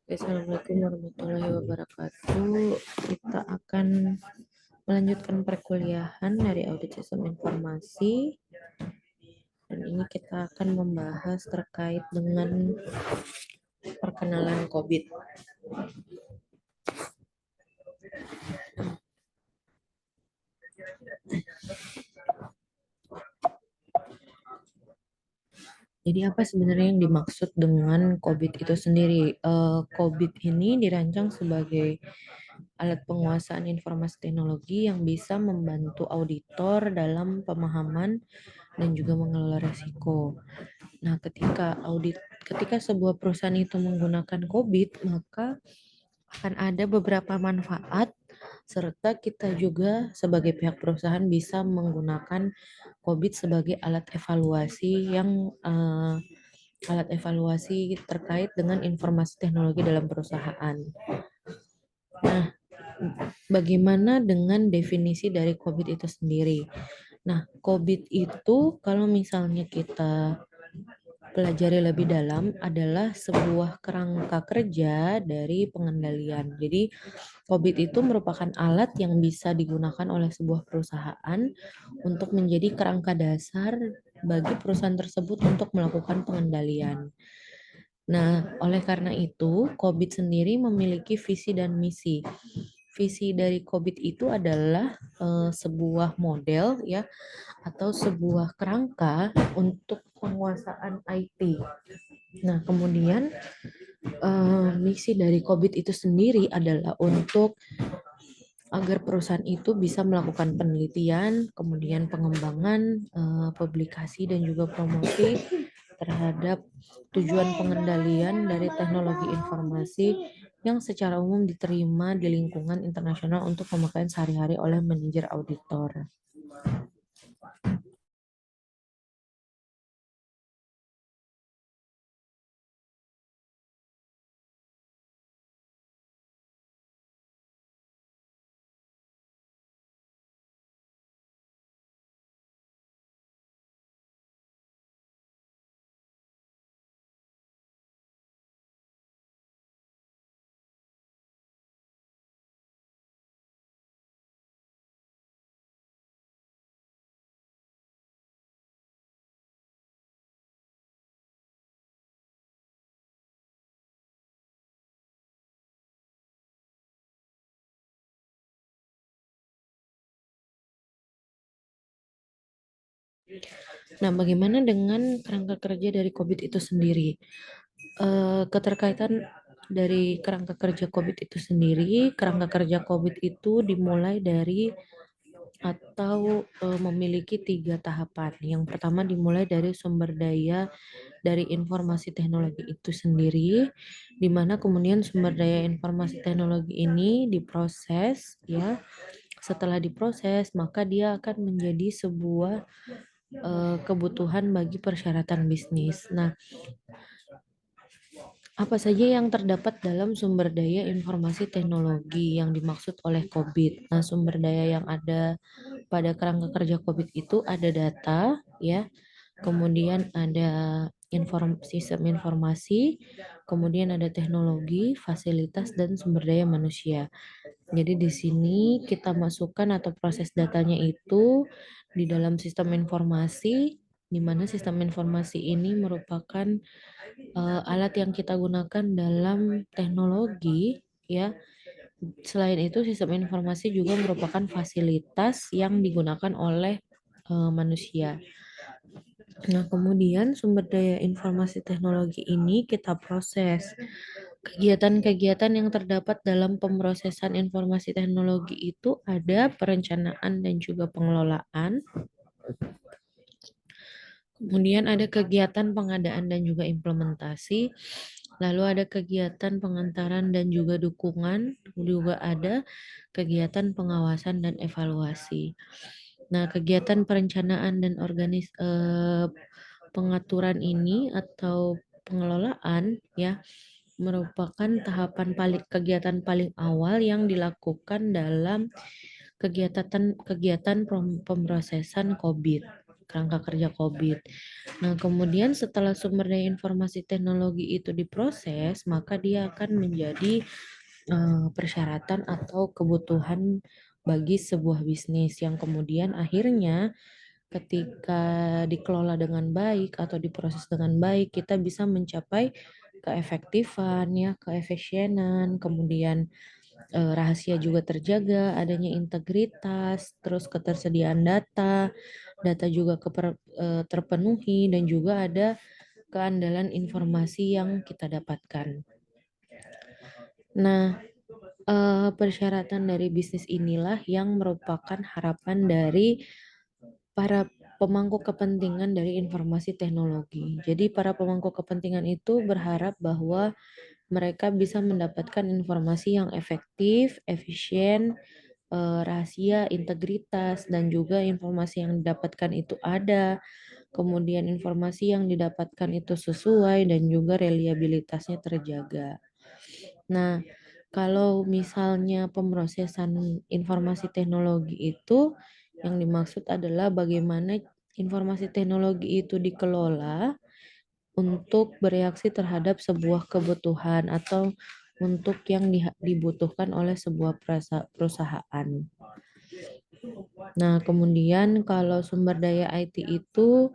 Assalamualaikum warahmatullahi wabarakatuh. Kita akan melanjutkan perkuliahan dari audit sistem informasi. Dan ini kita akan membahas terkait dengan perkenalan COVID. Jadi apa sebenarnya yang dimaksud dengan COVID itu sendiri? COVID ini dirancang sebagai alat penguasaan informasi teknologi yang bisa membantu auditor dalam pemahaman dan juga mengelola resiko. Nah, ketika sebuah perusahaan itu menggunakan COVID, maka akan ada beberapa manfaat serta kita juga sebagai pihak perusahaan bisa menggunakan COVID sebagai alat evaluasi terkait dengan informasi teknologi dalam perusahaan. Nah, bagaimana dengan definisi dari COVID itu sendiri? Nah, COVID itu kalau misalnya kita pelajari lebih dalam adalah sebuah kerangka kerja dari pengendalian. Jadi, COVID itu merupakan alat yang bisa digunakan oleh sebuah perusahaan untuk menjadi kerangka dasar bagi perusahaan tersebut untuk melakukan pengendalian. Nah, oleh karena itu, COVID sendiri memiliki visi dan misi. Visi dari COVID itu adalah sebuah model ya atau sebuah kerangka untuk penguasaan IT. Nah, kemudian misi dari COVID itu sendiri adalah untuk agar perusahaan itu bisa melakukan penelitian, kemudian pengembangan, publikasi dan juga promosi terhadap tujuan pengendalian dari teknologi informasi yang secara umum diterima di lingkungan internasional untuk pemakaian sehari-hari oleh manajer auditor. Nah, bagaimana dengan kerangka kerja dari COVID itu sendiri? Keterkaitan dari kerangka kerja COVID itu sendiri, kerangka kerja COVID itu dimulai dari atau memiliki 3 tahapan. Yang pertama dimulai dari sumber daya dari informasi teknologi itu sendiri, di mana kemudian sumber daya informasi teknologi ini diproses ya. Setelah diproses, maka dia akan menjadi sebuah kebutuhan bagi persyaratan bisnis. Nah, apa saja yang terdapat dalam sumber daya informasi teknologi yang dimaksud oleh COVID? Nah, sumber daya yang ada pada kerangka kerja COVID itu ada data, ya, kemudian ada sistem informasi, kemudian ada teknologi, fasilitas, dan sumber daya manusia. Jadi di sini kita masukkan atau proses datanya itu di dalam sistem informasi, di mana sistem informasi ini merupakan alat yang kita gunakan dalam teknologi ya. Selain itu sistem informasi juga merupakan fasilitas yang digunakan oleh manusia. Nah, kemudian sumber daya informasi teknologi ini kita proses. Kegiatan-kegiatan yang terdapat dalam pemrosesan informasi teknologi itu ada perencanaan dan juga pengelolaan. Kemudian ada kegiatan pengadaan dan juga implementasi. Lalu ada kegiatan pengantaran dan juga dukungan. Juga ada kegiatan pengawasan dan evaluasi. Nah, kegiatan perencanaan dan pengaturan ini atau pengelolaan ya merupakan kegiatan paling awal yang dilakukan dalam kegiatan pemrosesan COVID. kerangka kerja COVID. Nah, kemudian setelah sumber daya informasi teknologi itu diproses, maka dia akan menjadi persyaratan atau kebutuhan bagi sebuah bisnis yang kemudian akhirnya ketika dikelola dengan baik atau diproses dengan baik, kita bisa mencapai keefektifan, ya, keefisienan, kemudian rahasia juga terjaga, adanya integritas, terus ketersediaan data, data juga terpenuhi, dan juga ada keandalan informasi yang kita dapatkan. Nah, persyaratan dari bisnis inilah yang merupakan harapan dari para pemangku kepentingan dari informasi teknologi. Jadi para pemangku kepentingan itu berharap bahwa mereka bisa mendapatkan informasi yang efektif, efisien, rahasia, integritas, dan juga informasi yang didapatkan itu ada, kemudian informasi yang didapatkan itu sesuai dan juga reliabilitasnya terjaga. Nah, kalau misalnya pemrosesan informasi teknologi itu yang dimaksud adalah bagaimana informasi teknologi itu dikelola untuk bereaksi terhadap sebuah kebutuhan atau untuk yang dibutuhkan oleh sebuah perusahaan. Nah, kemudian kalau sumber daya IT itu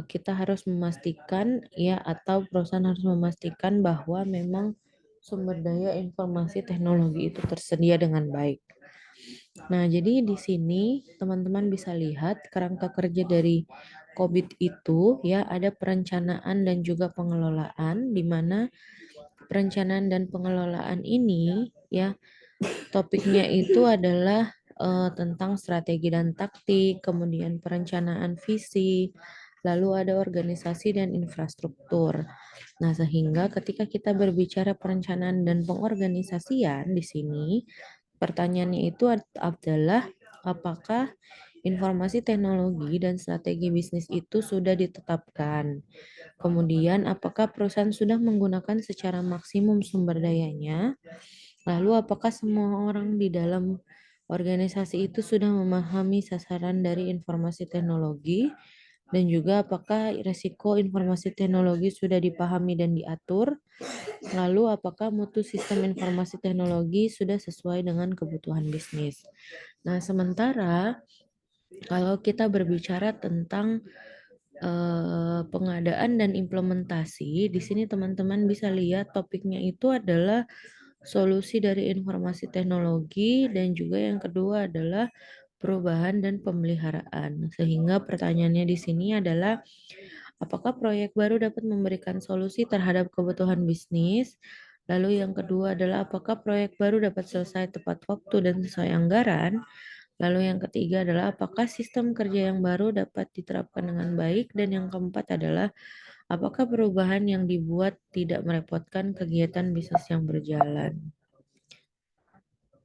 kita harus memastikan, ya, atau perusahaan harus memastikan bahwa memang sumber daya informasi teknologi itu tersedia dengan baik. Nah, jadi di sini teman-teman bisa lihat kerangka kerja dari COVID itu, ya, ada perencanaan dan juga pengelolaan, di mana perencanaan dan pengelolaan ini, ya, topiknya itu adalah tentang strategi dan taktik, kemudian perencanaan visi, lalu ada organisasi dan infrastruktur. Nah, sehingga ketika kita berbicara perencanaan dan pengorganisasian di sini, pertanyaannya itu adalah apakah informasi teknologi dan strategi bisnis itu sudah ditetapkan. Kemudian, apakah perusahaan sudah menggunakan secara maksimum sumber dayanya? Lalu, apakah semua orang di dalam organisasi itu sudah memahami sasaran dari informasi teknologi? Dan juga apakah risiko informasi teknologi sudah dipahami dan diatur? Lalu, apakah mutu sistem informasi teknologi sudah sesuai dengan kebutuhan bisnis? Nah, sementara kalau kita berbicara tentang pengadaan dan implementasi, di sini teman-teman bisa lihat topiknya itu adalah solusi dari informasi teknologi, dan juga yang kedua adalah perubahan dan pemeliharaan. Sehingga pertanyaannya di sini adalah apakah proyek baru dapat memberikan solusi terhadap kebutuhan bisnis? Lalu yang kedua adalah apakah proyek baru dapat selesai tepat waktu dan sesuai anggaran? Lalu yang ketiga adalah apakah sistem kerja yang baru dapat diterapkan dengan baik? Dan yang keempat adalah apakah perubahan yang dibuat tidak merepotkan kegiatan bisnis yang berjalan?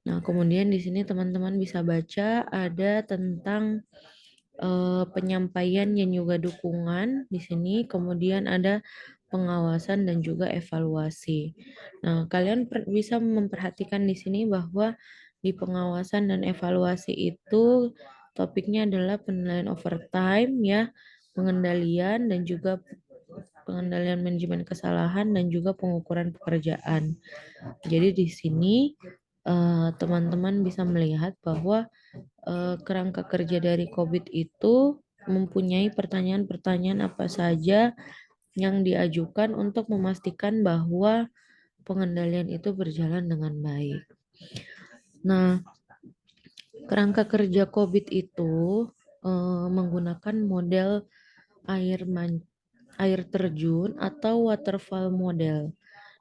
Nah, kemudian di sini teman-teman bisa baca ada tentang penyampaian dan juga dukungan di sini, kemudian ada pengawasan dan juga evaluasi. Nah, kalian bisa memperhatikan di sini bahwa di pengawasan dan evaluasi itu topiknya adalah penilaian overtime, ya, pengendalian dan juga pengendalian manajemen kesalahan dan juga pengukuran pekerjaan. Jadi di sini teman-teman bisa melihat bahwa kerangka kerja dari COVID itu mempunyai pertanyaan-pertanyaan apa saja yang diajukan untuk memastikan bahwa pengendalian itu berjalan dengan baik. Nah, kerangka kerja COVID itu menggunakan model air terjun atau waterfall model.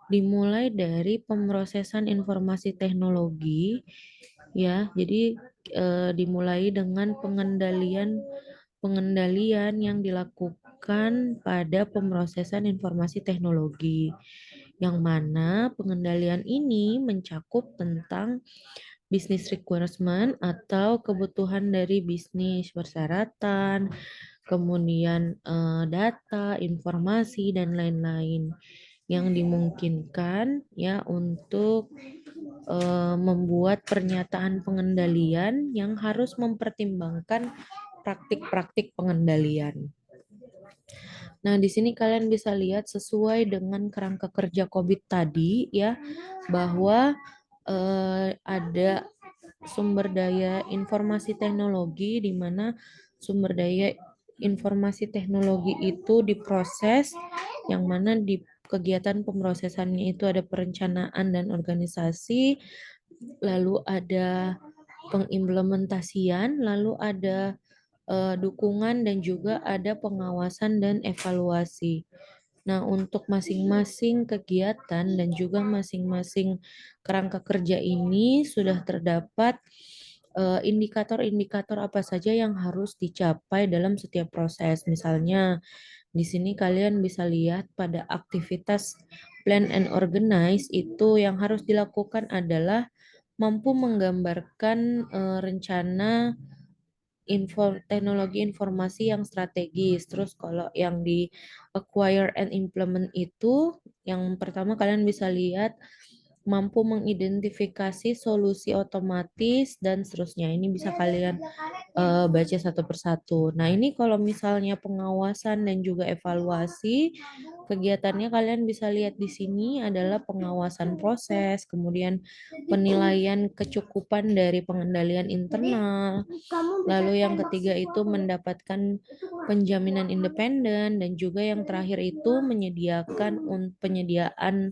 Dimulai dari pemrosesan informasi teknologi, ya. Jadi dimulai dengan pengendalian yang dilakukan pada pemrosesan informasi teknologi, yang mana pengendalian ini mencakup tentang business requirement atau kebutuhan dari bisnis, persyaratan, kemudian data, informasi, dan lain-lain yang dimungkinkan, ya, untuk membuat pernyataan pengendalian yang harus mempertimbangkan praktik-praktik pengendalian. Nah, di sini kalian bisa lihat sesuai dengan kerangka kerja COVID tadi ya, bahwa ada sumber daya informasi teknologi di mana sumber daya informasi teknologi itu diproses, yang mana di kegiatan pemrosesannya itu ada perencanaan dan organisasi, lalu ada pengimplementasian, lalu ada dukungan dan juga ada pengawasan dan evaluasi. Nah, untuk masing-masing kegiatan dan juga masing-masing kerangka kerja ini sudah terdapat indikator-indikator apa saja yang harus dicapai dalam setiap proses. Misalnya, di sini kalian bisa lihat pada aktivitas plan and organize itu yang harus dilakukan adalah mampu menggambarkan rencana teknologi informasi yang strategis. Terus kalau yang di acquire and implement itu, yang pertama kalian bisa lihat mampu mengidentifikasi solusi otomatis dan seterusnya. Ini bisa kalian baca satu persatu. Nah, ini kalau misalnya pengawasan dan juga evaluasi, kegiatannya kalian bisa lihat di sini adalah pengawasan proses, kemudian penilaian kecukupan dari pengendalian internal. Lalu yang ketiga itu mendapatkan penjaminan independen, dan juga yang terakhir itu menyediakan penyediaan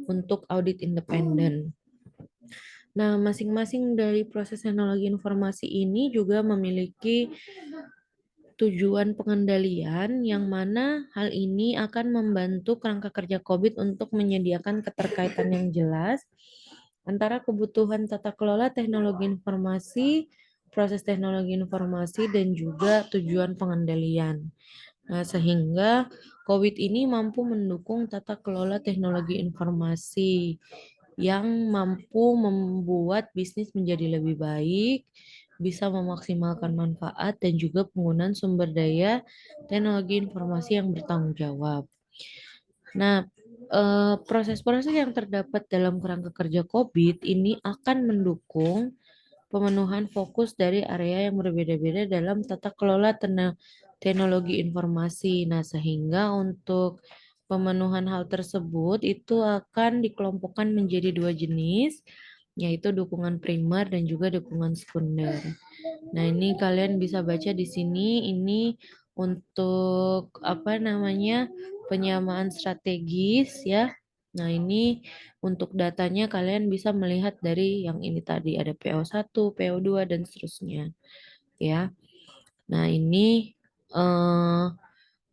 untuk audit independen. Nah, masing-masing dari proses teknologi informasi ini juga memiliki tujuan pengendalian, yang mana hal ini akan membantu kerangka kerja COVID untuk menyediakan keterkaitan yang jelas antara kebutuhan tata kelola teknologi informasi, proses teknologi informasi, dan juga tujuan pengendalian. Nah, sehingga COVID ini mampu mendukung tata kelola teknologi informasi yang mampu membuat bisnis menjadi lebih baik, bisa memaksimalkan manfaat, dan juga penggunaan sumber daya teknologi informasi yang bertanggung jawab. Nah, proses-proses yang terdapat dalam kerangka kerja COVID ini akan mendukung pemenuhan fokus dari area yang berbeda-beda dalam tata kelola teknologi informasi. Nah, sehingga untuk pemenuhan hal tersebut itu akan dikelompokkan menjadi dua jenis, yaitu dukungan primer dan juga dukungan sekunder. Nah, ini kalian bisa baca di sini, ini untuk apa namanya, penyamaan strategis ya. Nah, ini untuk datanya kalian bisa melihat dari yang ini tadi, ada PO1, PO2 dan seterusnya ya. Nah, ini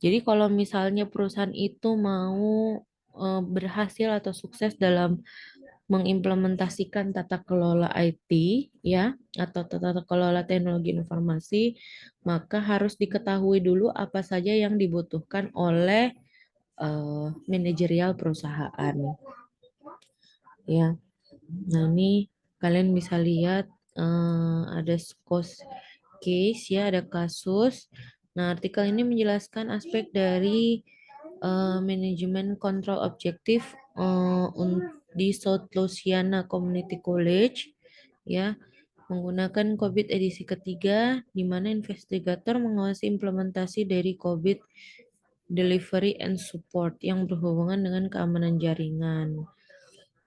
jadi kalau misalnya perusahaan itu mau berhasil atau sukses dalam mengimplementasikan tata kelola IT ya, atau tata kelola teknologi informasi, maka harus diketahui dulu apa saja yang dibutuhkan oleh manajerial perusahaan ya. Nah, ini kalian bisa lihat ada case ya, ada kasus. Nah, artikel ini menjelaskan aspek dari manajemen kontrol objektif di South Louisiana Community College ya, menggunakan COVID edisi ketiga, di mana investigator mengawasi implementasi dari COVID delivery and support yang berhubungan dengan keamanan jaringan.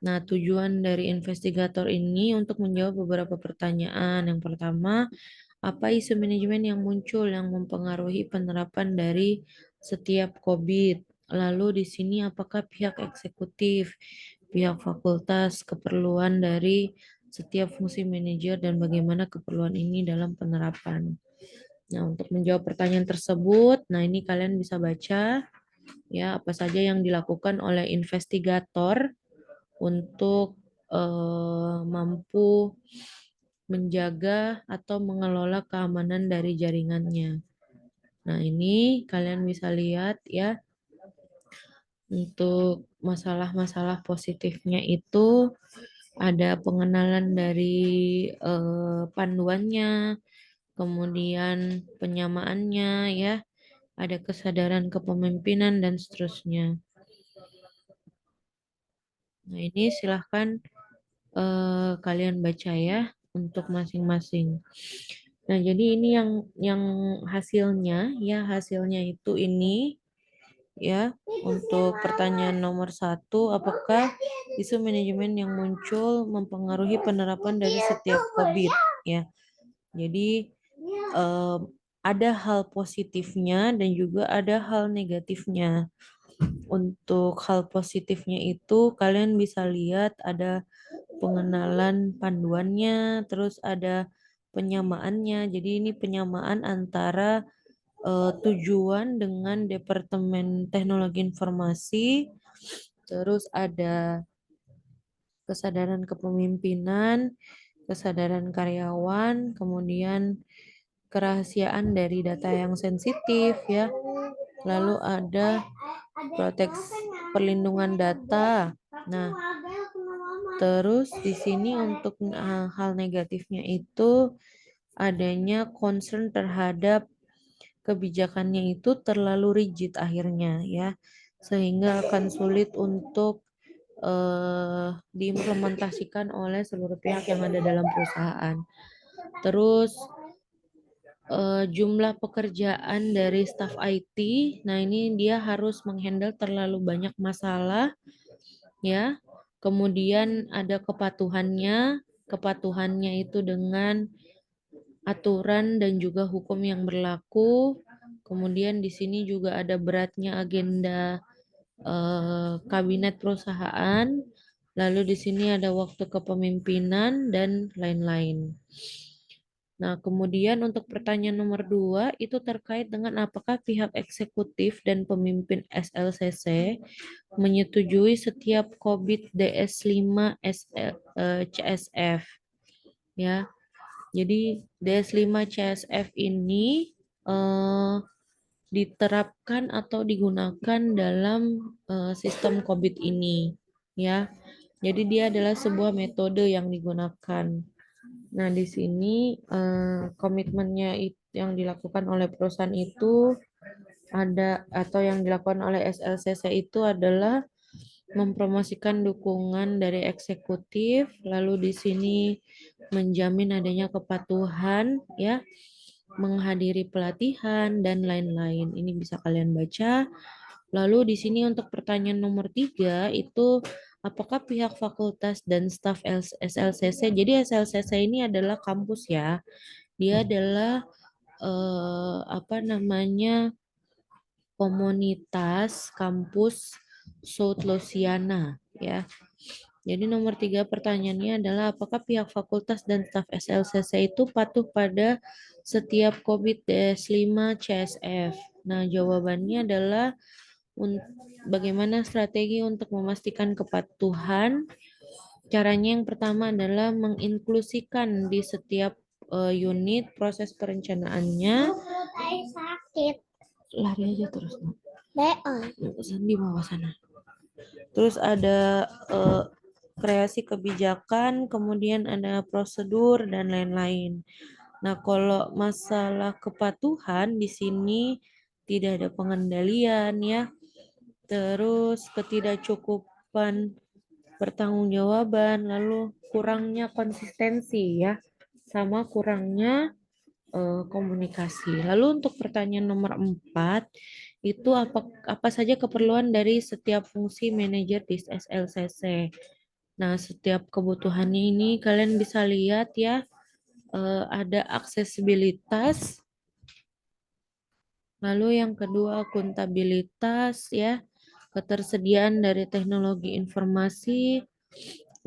Nah, tujuan dari investigator ini untuk menjawab beberapa pertanyaan. Yang pertama, apa isu manajemen yang muncul yang mempengaruhi penerapan dari setiap COVID? Lalu di sini apakah pihak eksekutif, pihak fakultas, keperluan dari setiap fungsi manajer, dan bagaimana keperluan ini dalam penerapan? Nah, untuk menjawab pertanyaan tersebut, nah ini kalian bisa baca ya apa saja yang dilakukan oleh investigator untuk mampu menjaga atau mengelola keamanan dari jaringannya. Nah, ini kalian bisa lihat ya, untuk masalah-masalah positifnya itu ada pengenalan dari panduannya, kemudian penyamaannya ya, ada kesadaran kepemimpinan dan seterusnya. Nah, ini silahkan kalian baca ya untuk masing-masing. Nah, jadi ini yang hasilnya ya, hasilnya itu ini ya. Untuk pertanyaan nomor 1, apakah isu manajemen yang muncul mempengaruhi penerapan dari setiap COVID ya. Jadi ada hal positifnya dan juga ada hal negatifnya. Untuk hal positifnya itu kalian bisa lihat ada pengenalan panduannya, terus ada penyamaannya. Jadi ini penyamaan antara tujuan dengan Departemen Teknologi Informasi, terus ada kesadaran kepemimpinan, kesadaran karyawan, kemudian kerahasiaan dari data yang sensitif ya. Lalu ada perlindungan data. Nah, terus di sini untuk hal negatifnya itu adanya concern terhadap kebijakannya itu terlalu rigid akhirnya ya, sehingga akan sulit untuk diimplementasikan oleh seluruh pihak yang ada dalam perusahaan. Terus jumlah pekerjaan dari staf IT, nah ini dia harus menghandle terlalu banyak masalah ya. Kemudian ada kepatuhannya itu dengan aturan dan juga hukum yang berlaku. Kemudian di sini juga ada beratnya agenda kabinet perusahaan. Lalu di sini ada waktu kepemimpinan dan lain-lain. Nah, kemudian untuk pertanyaan nomor 2 itu terkait dengan apakah pihak eksekutif dan pemimpin SLCC menyetujui setiap COVID DS5 CSF ya. Jadi DS5 CSF ini diterapkan atau digunakan dalam sistem COVID ini ya. Jadi dia adalah sebuah metode yang digunakan. Nah, di sini komitmennya yang dilakukan oleh perusahaan itu ada, atau yang dilakukan oleh SLCC itu adalah mempromosikan dukungan dari eksekutif, lalu di sini menjamin adanya kepatuhan ya, menghadiri pelatihan dan lain-lain. Ini bisa kalian baca. Lalu di sini untuk pertanyaan nomor 3 itu apakah pihak fakultas dan staf SLCC, jadi SLCC ini adalah kampus ya, dia adalah apa namanya, komunitas kampus South Louisiana ya. Jadi nomor 3 pertanyaannya adalah apakah pihak fakultas dan staf SLCC itu patuh pada setiap COVID-5 CSF? Nah, jawabannya adalah bagaimana strategi untuk memastikan kepatuhan. Caranya yang pertama adalah menginklusikan di setiap unit proses perencanaannya. Sakit. Lari aja terus. Di bawah sana. Terus ada kreasi kebijakan, kemudian ada prosedur dan lain-lain. Nah, kalau masalah kepatuhan di sini tidak ada pengendalian ya. Terus ketidakcukupan pertanggungjawaban, lalu kurangnya konsistensi ya, sama kurangnya komunikasi. Lalu untuk pertanyaan nomor 4, itu apa saja keperluan dari setiap fungsi manajer di SLCC. Nah, setiap kebutuhannya ini kalian bisa lihat ya, ada aksesibilitas, lalu yang kedua akuntabilitas ya, ketersediaan dari teknologi informasi,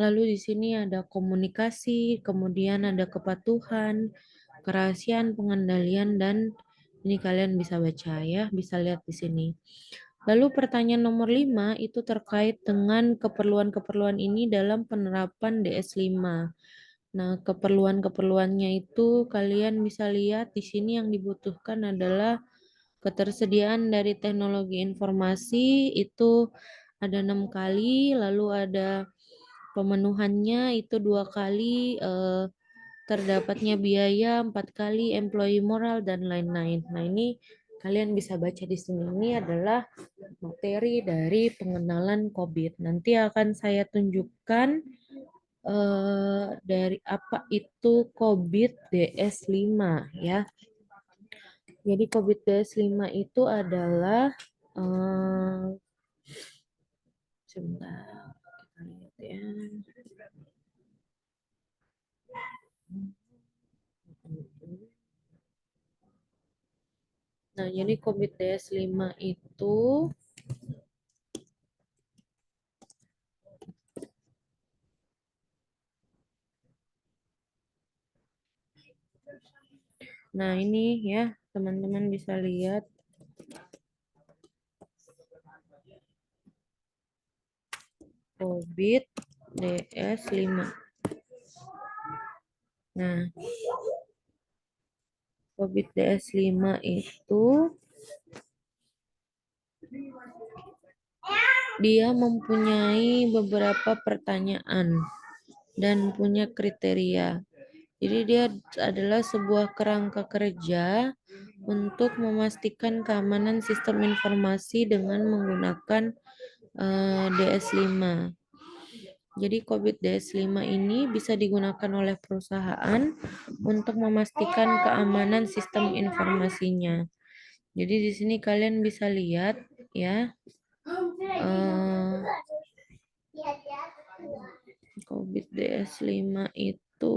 lalu di sini ada komunikasi, kemudian ada kepatuhan, kerahasiaan, pengendalian, dan ini kalian bisa baca ya, bisa lihat di sini. Lalu pertanyaan nomor 5 itu terkait dengan keperluan-keperluan ini dalam penerapan DS5. Nah, keperluan-keperluannya itu kalian bisa lihat di sini yang dibutuhkan adalah ketersediaan dari teknologi informasi itu ada 6 kali, lalu ada pemenuhannya itu 2 kali, terdapatnya biaya 4 kali, employee moral, dan lain-lain. Nah, ini kalian bisa baca di sini. Ini adalah materi dari pengenalan COVID. Nanti akan saya tunjukkan dari apa itu COVID DS5 ya. Jadi COVID DS5 itu adalah sebentar kita lihat ya. Nah, jadi COVID DS5 itu nah ini ya, teman-teman bisa lihat COVID DS5. Nah, COVID DS5 itu dia mempunyai beberapa pertanyaan dan punya kriteria. Jadi dia adalah sebuah kerangka kerja untuk memastikan keamanan sistem informasi dengan menggunakan DS5. Jadi COVID DS5 ini bisa digunakan oleh perusahaan untuk memastikan keamanan sistem informasinya. Jadi di sini kalian bisa lihat ya, COVID DS5 itu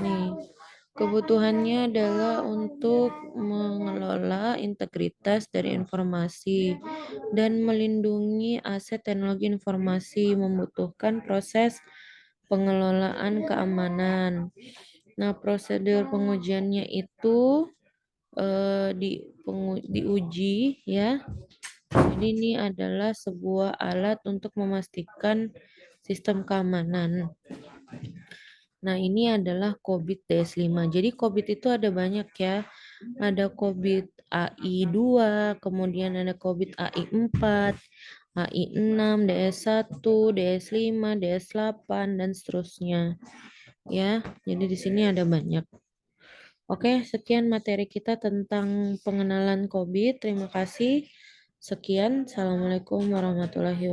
nih, kebutuhannya adalah untuk mengelola integritas dari informasi dan melindungi aset teknologi informasi, membutuhkan proses pengelolaan keamanan. Nah, prosedur pengujiannya itu diuji ya. Jadi ini adalah sebuah alat untuk memastikan sistem keamanan. Nah, ini adalah COVID DS5. Jadi COVID itu ada banyak ya. Ada COVID AI2, kemudian ada COVID AI4, AI6, DS1, DS5, DS8 dan seterusnya. Ya, jadi di sini ada banyak. Oke, sekian materi kita tentang pengenalan COVID. Terima kasih. Sekian. Assalamualaikum warahmatullahi wabarakatuh.